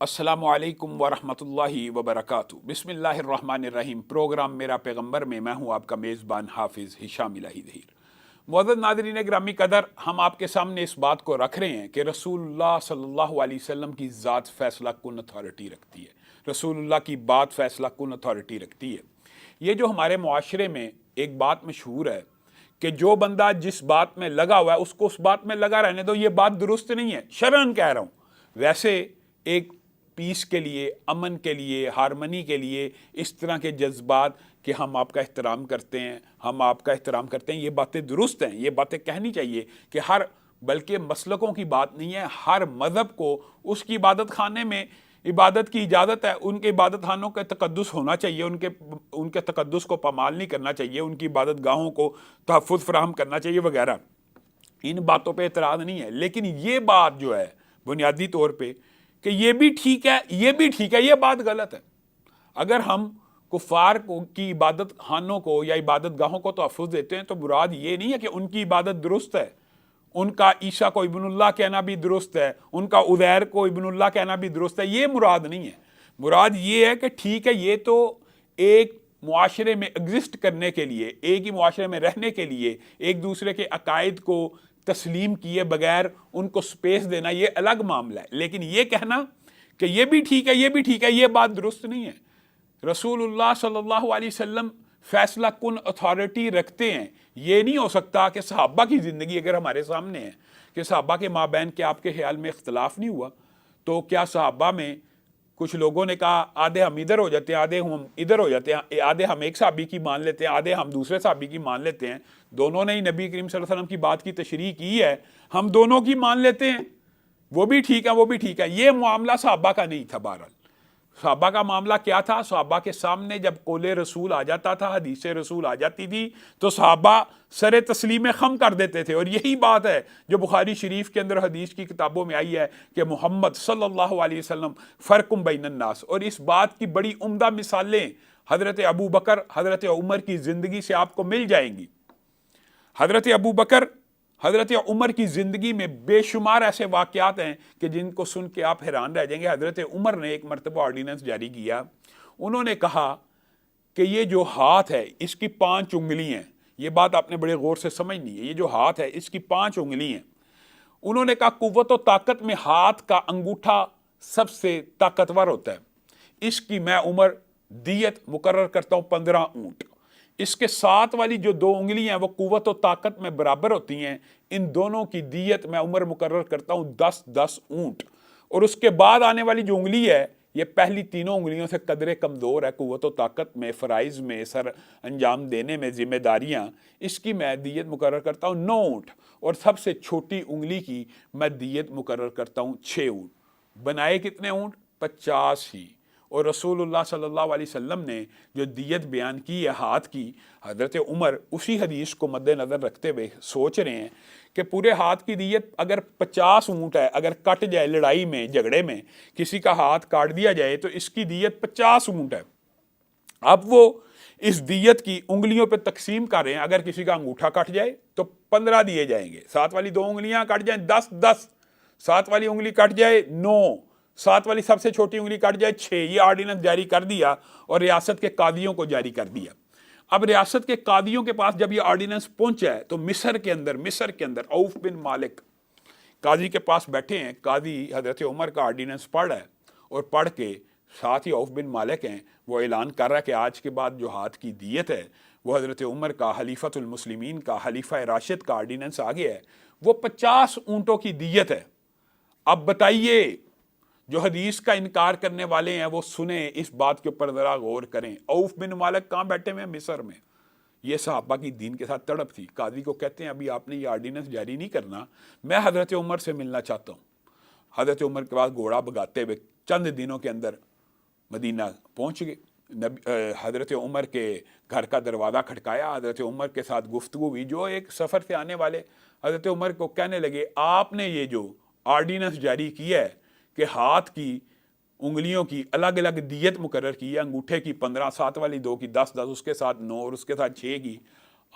السلام علیکم ورحمۃ اللہ وبرکاتہ۔ بسم اللہ الرحمن الرحیم۔ پروگرام میرا پیغمبر میں میں ہوں آپ کا میزبان حافظ ہشام الہی ظہیر۔ معزز ناظرین گرامی قدر، ہم آپ کے سامنے اس بات کو رکھ رہے ہیں کہ رسول اللہ صلی اللہ علیہ وسلم کی ذات فیصلہ کن اتھارٹی رکھتی ہے، رسول اللہ کی بات فیصلہ کن اتھارٹی رکھتی ہے۔ یہ جو ہمارے معاشرے میں ایک بات مشہور ہے کہ جو بندہ جس بات میں لگا ہوا ہے اس کو اس بات میں لگا رہنے دو، یہ بات درست نہیں ہے، شرعاً کہہ رہا ہوں۔ ویسے ایک پیس کے لیے، امن کے لیے، ہارمنی کے لیے اس طرح کے جذبات کہ ہم آپ کا احترام کرتے ہیں، ہم آپ کا احترام کرتے ہیں، یہ باتیں درست ہیں، یہ باتیں کہنی چاہیے کہ بلکہ مسلکوں کی بات نہیں ہے، ہر مذہب کو اس کی عبادت خانے میں عبادت کی اجازت ہے، ان کے عبادت خانوں کا تقدس ہونا چاہیے، ان کے تقدس کو پامال نہیں کرنا چاہیے، ان کی عبادت گاہوں کو تحفظ فراہم کرنا چاہیے وغیرہ۔ ان باتوں پہ اعتراض نہیں ہے، لیکن یہ بات جو ہے بنیادی طور پہ کہ یہ بھی ٹھیک ہے، یہ بھی ٹھیک ہے، یہ بات غلط ہے۔ اگر ہم کفار کی عبادت خانوں کو یا عبادت گاہوں کو تحفظ دیتے ہیں تو مراد یہ نہیں ہے کہ ان کی عبادت درست ہے، ان کا عیسیٰ کو ابن اللہ کہنا بھی درست ہے، ان کا عزیر کو ابن اللہ کہنا بھی درست ہے، یہ مراد نہیں ہے۔ مراد یہ ہے کہ ٹھیک ہے، یہ تو ایک معاشرے میں ایگزسٹ کرنے کے لیے، ایک ہی معاشرے میں رہنے کے لیے، ایک دوسرے کے عقائد کو تسلیم کیے بغیر ان کو سپیس دینا یہ الگ معاملہ ہے، لیکن یہ کہنا کہ یہ بھی ٹھیک ہے، یہ بھی ٹھیک ہے، یہ بات درست نہیں ہے۔ رسول اللہ صلی اللہ علیہ وسلم فیصلہ کن اتھارٹی رکھتے ہیں۔ یہ نہیں ہو سکتا کہ صحابہ کی زندگی اگر ہمارے سامنے ہے کہ صحابہ کے مابین کے آپ کے خیال میں اختلاف نہیں ہوا، تو کیا صحابہ میں کچھ لوگوں نے کہا آدھے ہم ادھر ہو جاتے ہیں، آدھے ہم ادھر ہو جاتے ہیں، آدھے ہم ایک صحابی کی مان لیتے ہیں، آدھے ہم دوسرے صحابی کی مان لیتے ہیں، دونوں نے ہی نبی کریم صلی اللہ علیہ وسلم کی بات کی تشریح کی ہے، ہم دونوں کی مان لیتے ہیں، وہ بھی ٹھیک ہے، وہ بھی ٹھیک ہے۔ یہ معاملہ صحابہ کا نہیں تھا۔ بہرحال صحابہ کا معاملہ کیا تھا؟ صحابہ کے سامنے جب قول رسول آ جاتا تھا، حدیث رسول آ جاتی تھی، تو صحابہ سر تسلیم خم کر دیتے تھے، اور یہی بات ہے جو بخاری شریف کے اندر حدیث کی کتابوں میں آئی ہے کہ محمد صلی اللہ علیہ وسلم فرقم بین الناس، اور اس بات کی بڑی عمدہ مثالیں حضرت ابو بکر، حضرت عمر کی زندگی سے آپ کو مل جائیں گی۔ حضرت ابو بکر، حضرت عمر کی زندگی میں بے شمار ایسے واقعات ہیں کہ جن کو سن کے آپ حیران رہ جائیں گے۔ حضرت عمر نے ایک مرتبہ آرڈیننس جاری کیا، انہوں نے کہا کہ یہ جو ہاتھ ہے اس کی 5 انگلی ہیں، یہ بات آپ نے بڑے غور سے سمجھنی ہے، یہ جو ہاتھ ہے اس کی 5 انگلی ہیں۔ انہوں نے کہا قوت و طاقت میں ہاتھ کا انگوٹھا سب سے طاقتور ہوتا ہے، اس کی میں عمر دیت مقرر کرتا ہوں 15 اونٹ۔ اس کے ساتھ والی جو 2 انگلیاں ہیں وہ قوت و طاقت میں برابر ہوتی ہیں، ان دونوں کی دیت میں عمر مقرر کرتا ہوں 10 اونٹ۔ اور اس کے بعد آنے والی جو انگلی ہے یہ پہلی تینوں انگلیوں سے قدرے کمزور ہے قوت و طاقت میں، فرائض میں، سر انجام دینے میں، ذمہ داریاں، اس کی میں دیت مقرر کرتا ہوں 9 اونٹ، اور سب سے چھوٹی انگلی کی میں دیت مقرر کرتا ہوں 6 اونٹ۔ بنائے کتنے اونٹ؟ 50 ہی۔ اور رسول اللہ صلی اللہ علیہ وسلم نے جو دیت بیان کی ہے ہاتھ کی، حضرت عمر اسی حدیث کو مد نظر رکھتے ہوئے سوچ رہے ہیں کہ پورے ہاتھ کی دیت اگر 50 اونٹ ہے، اگر کٹ جائے لڑائی میں، جھگڑے میں کسی کا ہاتھ کاٹ دیا جائے تو اس کی دیت 50 اونٹ ہے۔ اب وہ اس دیت کی انگلیوں پہ تقسیم کر رہے ہیں، اگر کسی کا انگوٹھا کٹ جائے تو 15 دیے جائیں گے، ساتھ والی 2 انگلیاں کٹ جائیں 10، ساتھ والی انگلی کٹ جائے 9، ساتھ والی سب سے چھوٹی انگلی کٹ جائے 6۔ یہ آرڈیننس جاری کر دیا اور ریاست کے قاضیوں کو جاری کر دیا۔ اب ریاست کے قاضیوں کے پاس جب یہ آرڈیننس پہنچا ہے تو مصر کے اندر عوف بن مالک قاضی کے پاس بیٹھے ہیں، قاضی حضرت عمر کا آرڈیننس پڑھ ہے، اور پڑھ کے ساتھ ہی عوف بن مالک ہیں، وہ اعلان کر رہا ہے کہ آج کے بعد جو ہاتھ کی دیت ہے وہ حضرت عمر کا، خلیفۃ المسلمین کا، خلیفہ راشد کا آرڈیننس آ گیا ہے، وہ 50 اونٹوں کی دیت ہے۔ اب بتائیے، جو حدیث کا انکار کرنے والے ہیں وہ سنیں، اس بات کے اوپر ذرا غور کریں۔ عوف بن مالک کہاں بیٹھے ہوئے ہیں؟ مصر میں۔ یہ صحابہ کی دین کے ساتھ تڑپ تھی۔ قاضی کو کہتے ہیں ابھی آپ نے یہ آرڈیننس جاری نہیں کرنا، میں حضرت عمر سے ملنا چاہتا ہوں۔ حضرت عمر کے بعد گھوڑا بگاتے ہوئے چند دنوں کے اندر مدینہ پہنچ گئے۔ حضرت عمر کے گھر کا دروازہ کھٹکایا، حضرت عمر کے ساتھ گفتگو ہوئی۔ جو ایک سفر سے آنے والے حضرت عمر کو کہنے لگے آپ نے یہ جو آرڈیننس جاری کیا ہے کہ ہاتھ کی انگلیوں کی الگ الگ دیت مقرر کی ہے، انگوٹھے کی 15، ساتھ والی 2 کی 10، اس کے ساتھ 9 اور اس کے ساتھ 6 کی،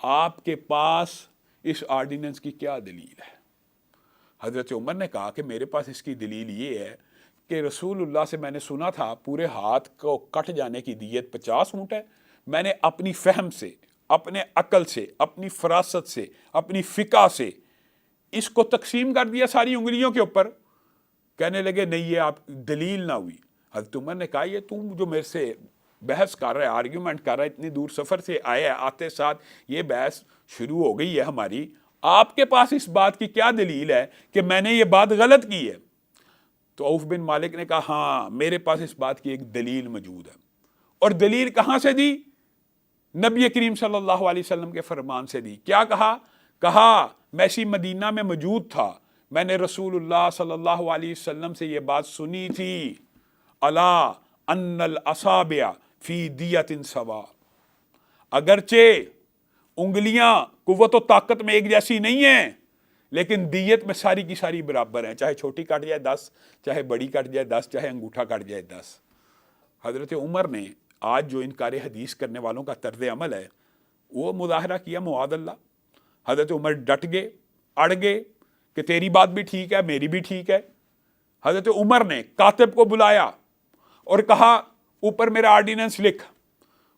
آپ کے پاس اس آرڈیننس کی کیا دلیل ہے؟ حضرت عمر نے کہا کہ میرے پاس اس کی دلیل یہ ہے کہ رسول اللہ سے میں نے سنا تھا پورے ہاتھ کو کٹ جانے کی دیت 50 اونٹ ہے. میں نے اپنی فہم سے، اپنے عقل سے، اپنی فراست سے، اپنی فقہ سے اس کو تقسیم کر دیا ساری انگلیوں کے اوپر. کہنے لگے نہیں یہ آپ دلیل نہ ہوئی. حضرت عمر نے کہا یہ تم جو میرے سے بحث کر رہا ہے، آرگیومنٹ کر رہا ہے، اتنی دور سفر سے آیا ہے، آتے ساتھ یہ بحث شروع ہو گئی ہے ہماری، آپ کے پاس اس بات کی کیا دلیل ہے کہ میں نے یہ بات غلط کی ہے؟ تو عوف بن مالک نے کہا ہاں میرے پاس اس بات کی ایک دلیل موجود ہے. اور دلیل کہاں سے دی؟ نبی کریم صلی اللہ علیہ وسلم کے فرمان سے دی. کیا کہا میں اسی مدینہ میں موجود تھا، میں نے رسول اللہ صلی اللہ علیہ وسلم سے یہ بات سنی تھی، الا ان الاصابع فی دیت سوا. اگرچہ انگلیاں قوت و طاقت میں ایک جیسی نہیں ہیں لیکن دیت میں ساری کی ساری برابر ہیں، چاہے چھوٹی کٹ جائے 10، چاہے بڑی کٹ جائے 10، چاہے انگوٹھا کٹ جائے 10. حضرت عمر نے آج جو انکار حدیث کرنے والوں کا طرز عمل ہے وہ مظاہرہ کیا معاذ اللہ. حضرت عمر ڈٹ گئے، اڑ گئے کہ تیری بات بھی ٹھیک ہے، میری بھی ٹھیک ہے. حضرت عمر نے کاتب کو بلایا اور کہا اوپر میرا آرڈیننس لکھ.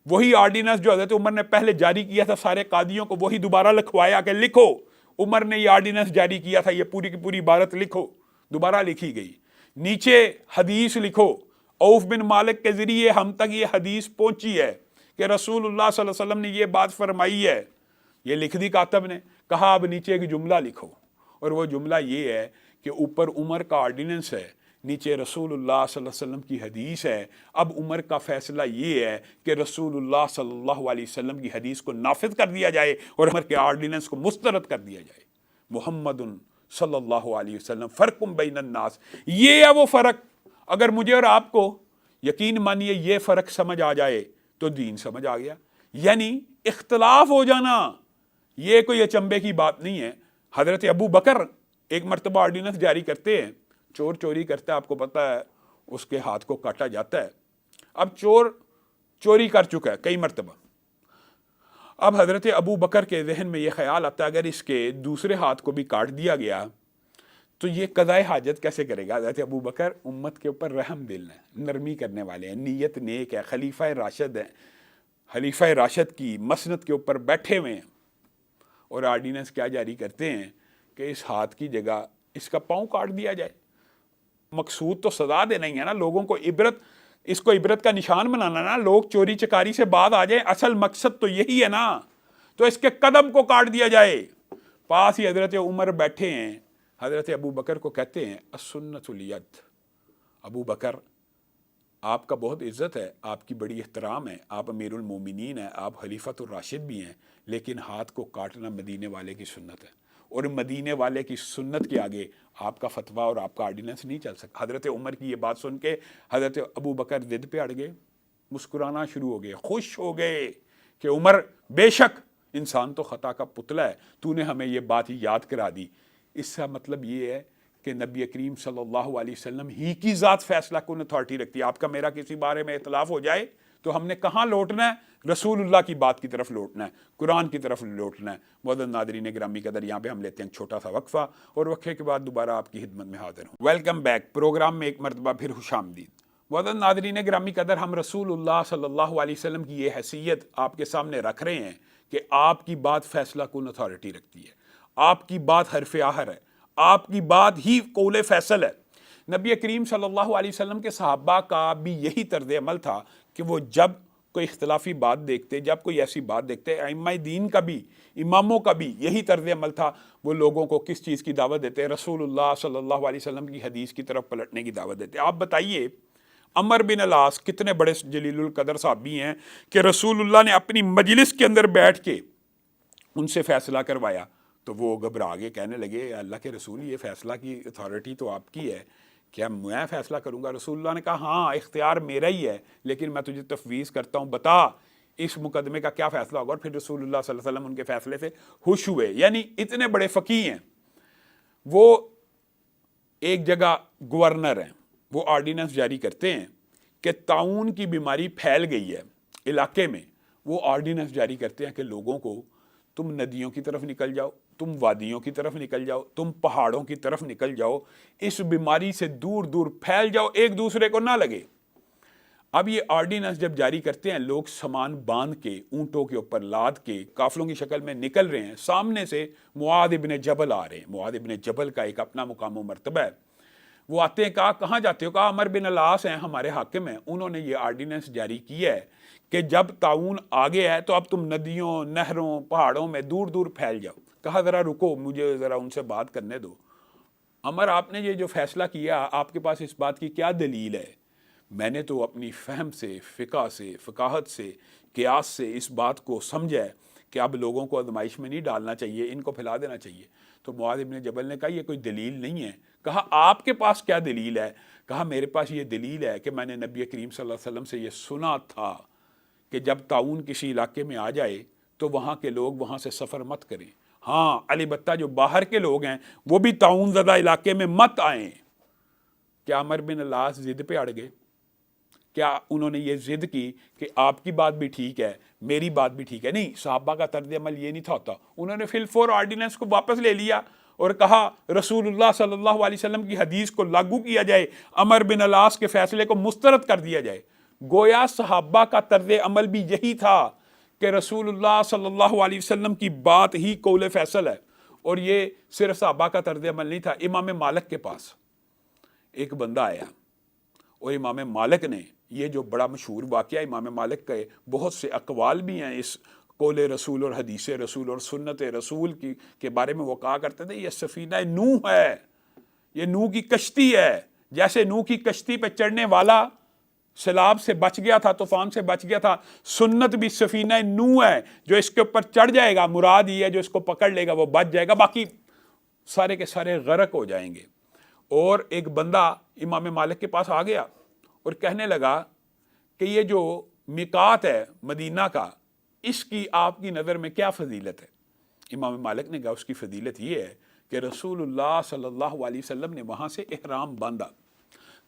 وہی آرڈیننس جو حضرت عمر نے پہلے جاری کیا تھا سارے قاضیوں کو، وہی دوبارہ لکھوایا کہ لکھو عمر نے یہ آرڈیننس جاری کیا تھا، یہ پوری کی پوری عبارت لکھو. دوبارہ لکھی گئی. نیچے حدیث لکھو. عوف بن مالک کے ذریعے ہم تک یہ حدیث پہنچی ہے کہ رسول اللہ صلی اللہ علیہ وسلم نے یہ بات فرمائی ہے. یہ لکھ دی کاتب نے. کہا اب نیچے ایک جملہ لکھو، اور وہ جملہ یہ ہے کہ اوپر عمر کا آرڈیننس ہے، نیچے رسول اللہ صلی اللہ علیہ وسلم کی حدیث ہے. اب عمر کا فیصلہ یہ ہے کہ رسول اللہ صلی اللہ علیہ وسلم کی حدیث کو نافذ کر دیا جائے اور عمر کے آرڈیننس کو مسترد کر دیا جائے. محمد صلی اللہ علیہ وسلم فرق بین الناس. یہ ہے وہ فرق. اگر مجھے اور آپ کو یقین مانیے یہ فرق سمجھ آ جائے تو دین سمجھ آ گیا. یعنی اختلاف ہو جانا یہ کوئی اچنبے کی بات نہیں ہے. حضرت ابو بکر ایک مرتبہ آرڈیننس جاری کرتے ہیں، چور چوری کرتا ہے، آپ کو پتہ ہے اس کے ہاتھ کو کاٹا جاتا ہے. اب چور چوری کر چکا ہے کئی مرتبہ. اب حضرت ابو بکر کے ذہن میں یہ خیال آتا ہے اگر اس کے دوسرے ہاتھ کو بھی کاٹ دیا گیا تو یہ قضائے حاجت کیسے کرے گا. حضرت ابو بکر امت کے اوپر رحم دل ہیں، نرمی کرنے والے ہیں، نیت نیک ہے، خلیفہ راشد ہیں، خلیفہ راشد کی مسند کے اوپر بیٹھے ہوئے ہیں، اور آرڈیننس کیا جاری کرتے ہیں کہ اس ہاتھ کی جگہ اس کا پاؤں کاٹ دیا جائے. مقصود تو سزا دینا ہی ہے نا، لوگوں کو عبرت، اس کو عبرت کا نشان بنانا نا. لوگ چوری چکاری سے بعد آ جائیں، اصل مقصد تو یہی ہے نا. تو اس کے قدم کو کاٹ دیا جائے. پاس ہی حضرت عمر بیٹھے ہیں، حضرت ابو بکر کو کہتے ہیں السنت الید. ابو بکر آپ کا بہت عزت ہے، آپ کی بڑی احترام ہے، آپ امیر المومنین ہیں، آپ خلیفۃ الراشد بھی ہیں، لیکن ہاتھ کو کاٹنا مدینے والے کی سنت ہے، اور مدینے والے کی سنت کے آگے آپ کا فتویٰ اور آپ کا آرڈیننس نہیں چل سکتا. حضرت عمر کی یہ بات سن کے حضرت ابو بکر ضد پہ اڑ گئے، مسکرانا شروع ہو گئے، خوش ہو گئے کہ عمر بے شک انسان تو خطا کا پتلا ہے، تو نے ہمیں یہ بات یاد کرا دی. اس کا مطلب یہ ہے کہ نبی کریم صلی اللہ علیہ وسلم ہی کی ذات فیصلہ کن اتھارٹی رکھتی ہے. آپ کا میرا کسی بارے میں اختلاف ہو جائے تو ہم نے کہاں لوٹنا ہے؟ رسول اللہ کی بات کی طرف لوٹنا ہے، قرآن کی طرف لوٹنا ہے. معزز ناظرین گرامی قدر، یہاں پہ ہم لیتے ہیں چھوٹا سا وقفہ، اور وقفے کے بعد دوبارہ آپ کی خدمت میں حاضر ہوں. Welcome back. پروگرام میں ایک مرتبہ پھر خوش آمدید. معزز ناظرین گرامی قدر، ہم رسول اللہ صلی اللہ علیہ وسلم کی یہ حیثیت آپ کے سامنے رکھ رہے ہیں کہ آپ کی بات فیصلہ کن اتھارٹی رکھتی ہے، آپ کی بات حرف آخر ہے، آپ کی بات ہی قول فیصل ہے. نبی کریم صلی اللہ علیہ وسلم کے صحابہ کا بھی یہی طرز عمل تھا کہ وہ جب کوئی اختلافی بات دیکھتے، جب کوئی ایسی بات دیکھتے، ائمہ دین کا بھی، اماموں کا بھی یہی طرز عمل تھا. وہ لوگوں کو کس چیز کی دعوت دیتے؟ رسول اللہ صلی اللہ علیہ وسلم کی حدیث کی طرف پلٹنے کی دعوت دیتے. آپ بتائیے عمر بن العاص کتنے بڑے جلیل القدر صحابی ہیں کہ رسول اللہ نے اپنی مجلس کے اندر بیٹھ کے ان سے فیصلہ کروایا تو وہ گھبرا گئے، کہنے لگے اللہ کے رسول یہ فیصلہ کی اتھارٹی تو آپ کی ہے، کیا میں فیصلہ کروں گا؟ رسول اللہ نے کہا ہاں اختیار میرا ہی ہے، لیکن میں تجھے تفویض کرتا ہوں، بتا اس مقدمے کا کیا فیصلہ ہوگا. اور پھر رسول اللہ صلی اللہ علیہ وسلم ان کے فیصلے سے خوش ہوئے. یعنی اتنے بڑے فقیہ ہیں. وہ ایک جگہ گورنر ہیں، وہ آرڈیننس جاری کرتے ہیں کہ طاعون کی بیماری پھیل گئی ہے علاقے میں. وہ آرڈیننس جاری کرتے ہیں کہ لوگوں کو تم ندیوں کی طرف نکل جاؤ، تم وادیوں کی طرف نکل جاؤ، تم پہاڑوں کی طرف نکل جاؤ، اس بیماری سے دور دور پھیل جاؤ، ایک دوسرے کو نہ لگے۔ اب یہ آرڈیننس جب جاری کرتے ہیں، لوگ سامان باندھ کے اونٹوں کے اوپر لاد کے قافلوں کی شکل میں نکل رہے ہیں، سامنے سے معاذ ابن جبل آ رہے ہیں۔ معاذ ابن جبل کا ایک اپنا مقام و مرتبہ ہے، وہ آتے ہیں، کہا کہاں جاتے ہو؟ کہا عمر بن العاص ہیں، ہمارے حاکم ہیں، انہوں نے یہ آرڈیننس جاری کیا ہے کہ جب طاعون آگے ہے تو اب تم ندیوں، نہروں، پہاڑوں میں دور دور پھیل جاؤ۔ کہا ذرا رکو، مجھے ذرا ان سے بات کرنے دو۔ عمر، آپ نے یہ جو فیصلہ کیا، آپ کے پاس اس بات کی کیا دلیل ہے؟ میں نے تو اپنی فہم سے، فقہ سے، فقاہت سے، قیاس سے اس بات کو سمجھا ہے کہ اب لوگوں کو آزمائش میں نہیں ڈالنا چاہیے، ان کو پھیلا دینا چاہیے۔ تو معاذ ابن جبل نے کہا یہ کوئی دلیل نہیں ہے۔ کہا آپ کے پاس کیا دلیل ہے؟ کہا میرے پاس یہ دلیل ہے کہ میں نے نبی کریم صلی اللہ علیہ وسلم سے یہ سنا تھا کہ جب طاعون کسی علاقے میں آ جائے تو وہاں کے لوگ وہاں سے سفر مت کریں، ہاں البتہ جو باہر کے لوگ ہیں وہ بھی طاعون زدہ علاقے میں مت آئیں۔ کیا عمر بن العاص ضد پہ اڑ گئے؟ کیا انہوں نے یہ ضد کی کہ آپ کی بات بھی ٹھیک ہے، میری بات بھی ٹھیک ہے؟ نہیں، صحابہ کا طرز عمل یہ نہیں تھا ہوتا۔ انہوں نے فی الفور آرڈیننس کو واپس لے لیا اور کہا رسول اللہ صلی اللہ علیہ وسلم کی حدیث کو لاگو کیا جائے، عمر بن العاص کے فیصلے کو مسترد کر دیا جائے۔ گویا صحابہ کا طرز عمل بھی یہی تھا کہ رسول اللہ صلی اللہ علیہ وسلم کی بات ہی قول فیصل ہے، اور یہ صرف صحابہ کا طرز عمل نہیں تھا۔ امام مالک کے پاس ایک بندہ آیا اور امام مالک نے، یہ جو بڑا مشہور واقعہ، امام مالک کے بہت سے اقوال بھی ہیں اس قول رسول اور حدیث رسول اور سنت رسول کے بارے میں۔ وہ کہا کرتے تھے یہ سفینہ نوح ہے، یہ نوح کی کشتی ہے۔ جیسے نوح کی کشتی پہ چڑھنے والا سیلاب سے بچ گیا تھا، طوفان سے بچ گیا تھا، سنت بھی سفینہ نوح ہے، جو اس کے اوپر چڑھ جائے گا، مراد یہ ہے جو اس کو پکڑ لے گا وہ بچ جائے گا، باقی سارے کے سارے غرق ہو جائیں گے۔ اور ایک بندہ امام مالک کے پاس آ گیا اور کہنے لگا کہ یہ جو میقات ہے مدینہ کا، اس کی آپ کی نظر میں کیا فضیلت ہے؟ امام مالک نے کہا اس کی فضیلت یہ ہے کہ رسول اللہ صلی اللہ علیہ وسلم نے وہاں سے احرام باندھا۔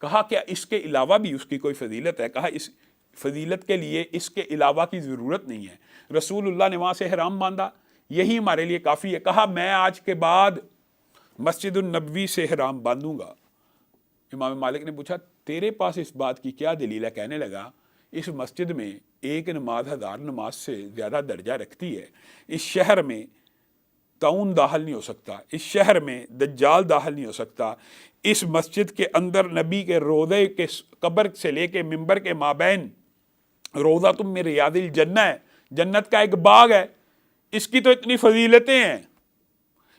کہا کیا اس کے علاوہ بھی اس کی کوئی فضیلت ہے؟ کہا اس فضیلت کے لیے اس کے علاوہ کی ضرورت نہیں ہے، رسول اللہ نے وہاں سے احرام باندھا، یہی ہمارے لیے کافی ہے۔ کہا میں آج کے بعد مسجد النبوی سے احرام باندھوں گا۔ امام مالک نے پوچھا تیرے پاس اس بات کی کیا دلیل ہے؟ کہنے لگا اس مسجد میں ایک نماز 1000 نماز سے زیادہ درجہ رکھتی ہے، اس شہر میں طاعون داخل نہیں ہو سکتا، اس شہر میں دجال داخل نہیں ہو سکتا، اس مسجد کے اندر نبی کے روضے کے قبر سے لے کے ممبر کے مابین روضہ تم میں ریاض الجنہ ہے، جنت کا ایک باغ ہے، اس کی تو اتنی فضیلتیں ہیں،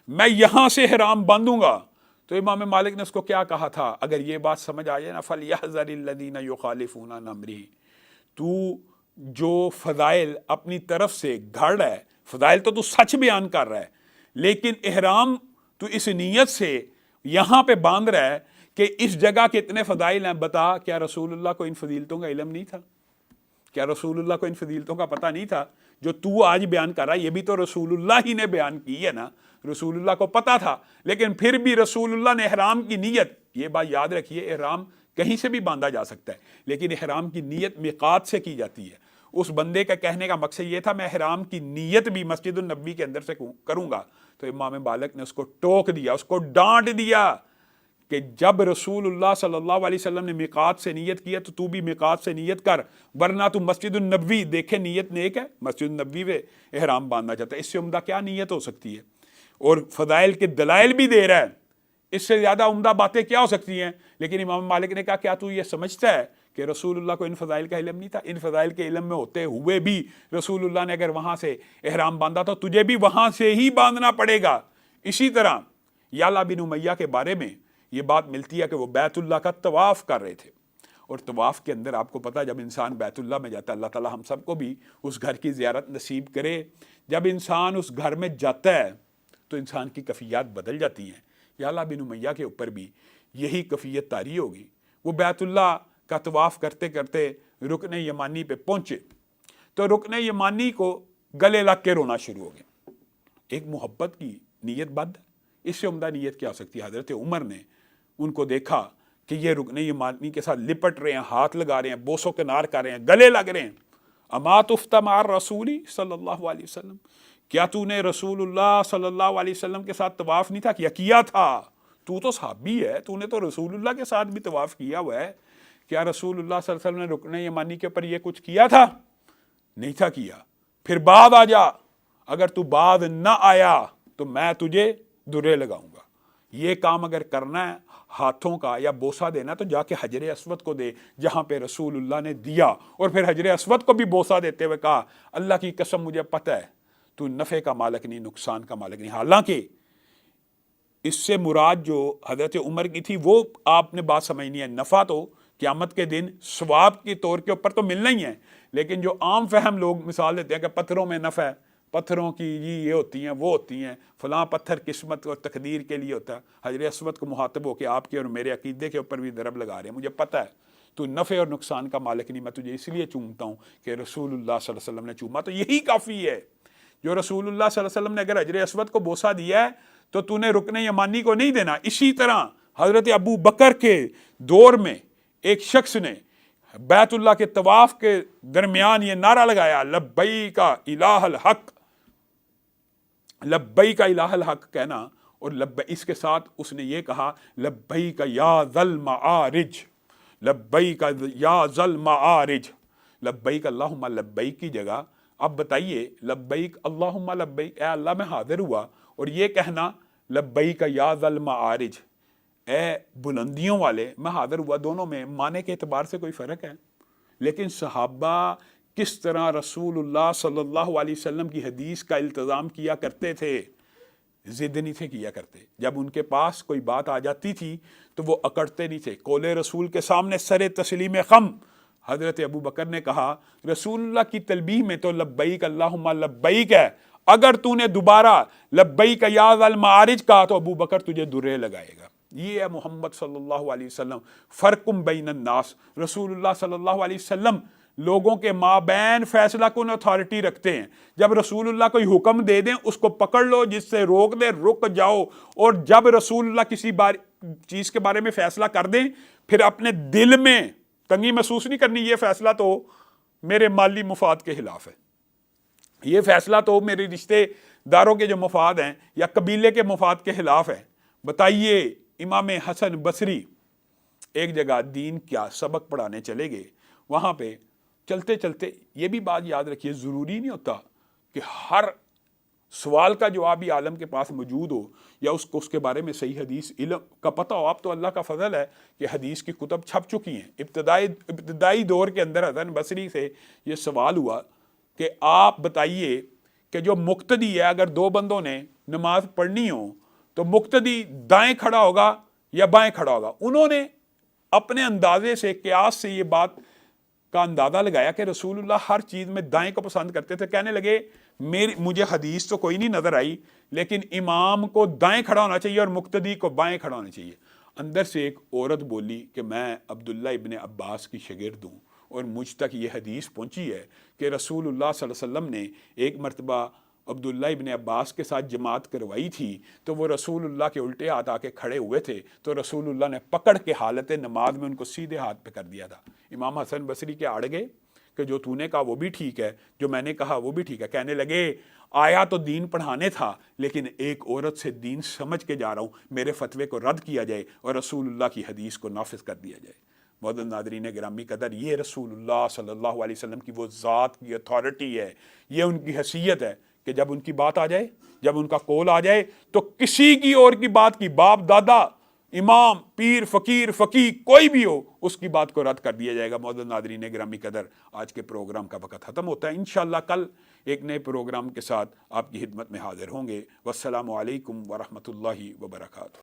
میں یہاں سے احرام باندھوں گا۔ تو امام مالک نے اس کو کیا کہا تھا؟ اگر یہ بات سمجھ آ جائے نا، فَلْيَحْذَرِ الَّذِينَ يُخَالِفُونَ عَنْ أَمْرِهِ، تو جو فضائل اپنی طرف سے گھڑ رہا ہے، فضائل تو سچ بیان کر رہا ہے، لیکن احرام تو اس نیت سے یہاں پہ باندھ رہا ہے کہ اس جگہ کے اتنے فضائل ہیں، بتا کیا رسول اللہ کو ان فضیلتوں کا علم نہیں تھا؟ کیا رسول اللہ کو ان فضیلتوں کا پتہ نہیں تھا؟ جو تو آج بیان کر رہا ہے یہ بھی تو رسول اللہ ہی نے بیان کی ہے نا، رسول اللہ کو پتہ تھا، لیکن پھر بھی رسول اللہ نے احرام کی نیت، یہ بات یاد رکھیے، احرام کہیں سے بھی باندھا جا سکتا ہے، لیکن احرام کی نیت میقات سے کی جاتی ہے۔ اس بندے کا کہنے کا مقصد یہ تھا میں احرام کی نیت بھی مسجد النبوی کے اندر سے کروں گا۔ تو امام مالک نے اس کو ٹوک دیا، اس کو ڈانٹ دیا کہ جب رسول اللہ صلی اللہ علیہ وسلم نے میقات سے نیت کیا تو بھی میقات سے نیت کر، ورنہ تو مسجد النبوی دیکھے نیت نیک ہے، مسجد النبوی میں احرام باندھنا چاہتا ہے، اس سے عمدہ کیا نیت ہو سکتی ہے؟ اور فضائل کے دلائل بھی دے رہا ہے، اس سے زیادہ عمدہ باتیں کیا ہو سکتی ہیں؟ لیکن امام مالک نے کہا کیا تو یہ سمجھتا ہے کہ رسول اللہ کو ان فضائل کا علم نہیں تھا؟ ان فضائل کے علم میں ہوتے ہوئے بھی رسول اللہ نے اگر وہاں سے احرام باندھا تو تجھے بھی وہاں سے ہی باندھنا پڑے گا۔ اسی طرح یعلا بن امیہ کے بارے میں یہ بات ملتی ہے کہ وہ بیت اللہ کا طواف کر رہے تھے، اور طواف کے اندر آپ کو پتہ جب انسان بیت اللہ میں جاتا ہے، اللہ تعالیٰ ہم سب کو بھی اس گھر کی زیارت نصیب کرے، جب انسان اس گھر میں جاتا ہے تو انسان کی کیفیات بدل جاتی ہیں۔ یعلا بن امیہ کے اوپر بھی یہی کیفیت طاری ہوگی۔ وہ بیت اللہ کا طواف کرتے کرتے رکن یمانی پہ پہنچے تو رکن یمانی کو گلے لگ کے رونا شروع ہو گیا۔ ایک محبت کی نیت بد، اس سے عمدہ نیت کیا ہو سکتی ہے؟ حضرت عمر نے ان کو دیکھا کہ یہ رکن یمانی کے ساتھ لپٹ رہے ہیں، ہاتھ لگا رہے ہیں، بوسو کنار کر رہے ہیں، گلے لگ رہے ہیں۔ اما تفت مع الرسول صلی اللہ علیہ وسلم، کیا تو نے رسول صلی اللہ علیہ وسلم کے ساتھ طواف نہیں تھا کیا تھا، تو صحابی ہے، تو نے تو رسول اللہ کے ساتھ بھی طواف کیا ہوا ہے، کیا رسول اللہ صلی اللہ علیہ وسلم نے رکن یمانی کے اوپر یہ کچھ کیا تھا؟ نہیں تھا کیا۔ پھر بعد آ جا، اگر تو بعد نہ آیا تو میں تجھے درے لگاؤں گا۔ یہ کام اگر کرنا ہے ہاتھوں کا یا بوسہ دینا تو جا کے حجر اسود کو دے جہاں پہ رسول اللہ نے دیا، اور پھر حجر اسود کو بھی بوسہ دیتے ہوئے کہا اللہ کی قسم مجھے پتہ ہے تو نفع کا مالک نہیں، نقصان کا مالک نہیں۔ حالانکہ اس سے مراد جو حضرت عمر کی تھی وہ آپ نے بات سمجھنی ہے، نفع تو قیامت کے دن ثواب کے طور کے اوپر تو ملنا ہی ہے، لیکن جو عام فہم لوگ مثال دیتے ہیں کہ پتھروں میں نفع ہے، پتھروں کی یہ ہوتی ہیں وہ ہوتی ہیں، فلاں پتھر قسمت اور تقدیر کے لیے ہوتا ہے۔ حجر اسود کو مخاطب ہو کے آپ کے اور میرے عقیدے کے اوپر بھی ضرب لگا رہے ہیں، مجھے پتہ ہے تو نفع اور نقصان کا مالک نہیں، میں تجھے اس لیے چومتا ہوں کہ رسول اللہ صلی اللہ علیہ وسلم نے چوما، تو یہی کافی ہے۔ جو رسول اللہ صلی اللہ علیہ وسلم نے اگر حجر اسود کو بوسہ دیا ہے تو تو نے رکن یمانی کو نہیں دینا۔ اسی طرح حضرت ابو بکر کے دور میں ایک شخص نے بیت اللہ کے طواف کے درمیان یہ نعرہ لگایا لبیک الہ الحق، لبیک الہ الحق کہنا، اور اس کے ساتھ اس نے یہ کہا لبیک یا ذا المعارج، لبیک یا ذا المعارج، لبیک اللہم لبیک کی جگہ اب بتائیے لبیک اللہم لبیک، اے اللہ میں حاضر ہوا، اور یہ کہنا لبیک یا ذا المعارج، اے بلندیوں والے میں حاضر ہوا، دونوں میں معنی کے اعتبار سے کوئی فرق ہے؟ لیکن صحابہ کس طرح رسول اللہ صلی اللہ علیہ وسلم کی حدیث کا التزام کیا کرتے تھے، ضد نہیں تھے کیا کرتے۔ جب ان کے پاس کوئی بات آ جاتی تھی تو وہ اکڑتے نہیں تھے، قول رسول کے سامنے سر تسلیم خم۔ حضرت ابو بکر نے کہا رسول اللہ کی تلبیہ میں تو لبیک اللہم لبیک ہے، اگر تو نے دوبارہ لبیک یا ذا المعارج کہا تو ابو بکر تجھے درے لگائے گا۔ یہ ہے محمد صلی اللہ علیہ وسلم، فرقم بین الناس۔ رسول اللہ صلی اللہ علیہ وسلم لوگوں کے مابین فیصلہ کن اتھارٹی رکھتے ہیں۔ جب رسول اللہ کوئی حکم دے دیں اس کو پکڑ لو، جس سے روک دے رک جاؤ، اور جب رسول اللہ کسی چیز کے بارے میں فیصلہ کر دیں پھر اپنے دل میں تنگی محسوس نہیں کرنی، یہ فیصلہ تو میرے مالی مفاد کے خلاف ہے، یہ فیصلہ تو میرے رشتے داروں کے جو مفاد ہیں یا قبیلے کے مفاد کے خلاف ہے۔ بتائیے امام حسن بصری ایک جگہ دین کیا سبق پڑھانے چلے گئے، وہاں پہ چلتے چلتے یہ بھی بات یاد رکھیے، ضروری نہیں ہوتا کہ ہر سوال کا جواب ہی عالم کے پاس موجود ہو یا اس کو اس کے بارے میں صحیح حدیث علم کا پتہ ہو۔ اب تو اللہ کا فضل ہے کہ حدیث کی کتب چھپ چکی ہیں۔ ابتدائی دور کے اندر حسن بصری سے یہ سوال ہوا کہ آپ بتائیے کہ جو مقتدی ہے اگر دو بندوں نے نماز پڑھنی ہو تو مقتدی دائیں کھڑا ہوگا یا بائیں کھڑا ہوگا؟ انہوں نے اپنے اندازے سے قیاس سے یہ بات کا اندازہ لگایا کہ رسول اللہ ہر چیز میں دائیں کو پسند کرتے تھے۔ کہنے لگے مجھے حدیث تو کوئی نہیں نظر آئی، لیکن امام کو دائیں کھڑا ہونا چاہیے اور مقتدی کو بائیں کھڑا ہونا چاہیے۔ اندر سے ایک عورت بولی کہ میں عبداللہ ابن عباس کی شاگرد ہوں اور مجھ تک یہ حدیث پہنچی ہے کہ رسول اللہ صلی اللہ علیہ وسلم نے ایک مرتبہ عبداللہ ابن عباس کے ساتھ جماعت کروائی تھی تو وہ رسول اللہ کے الٹے ہاتھ آ کے کھڑے ہوئے تھے تو رسول اللہ نے پکڑ کے حالت نماز میں ان کو سیدھے ہاتھ پہ کر دیا تھا۔ امام حسن بصری کے اڑ گئے کہ جو تو نے کہا وہ بھی ٹھیک ہے، جو میں نے کہا وہ بھی ٹھیک ہے۔ کہنے لگے آیا تو دین پڑھانے تھا لیکن ایک عورت سے دین سمجھ کے جا رہا ہوں، میرے فتوے کو رد کیا جائے اور رسول اللہ کی حدیث کو نافذ کر دیا جائے۔ معزز ناظرین گرامی قدر، یہ رسول اللہ صلی اللہ علیہ وسلم کی وہ ذات کی اتھارٹی ہے، یہ ان کی حیثیت ہے کہ جب ان کی بات آ جائے، جب ان کا قول آ جائے تو کسی کی اور کی بات کی، باپ دادا امام پیر فقیر فقیہ کوئی بھی ہو، اس کی بات کو رد کر دیا جائے گا۔ معزز ناظرین گرامی قدر، آج کے پروگرام کا وقت ختم ہوتا ہے، انشاءاللہ کل ایک نئے پروگرام کے ساتھ آپ کی خدمت میں حاضر ہوں گے۔ والسلام علیکم ورحمۃ اللہ وبرکاتہ۔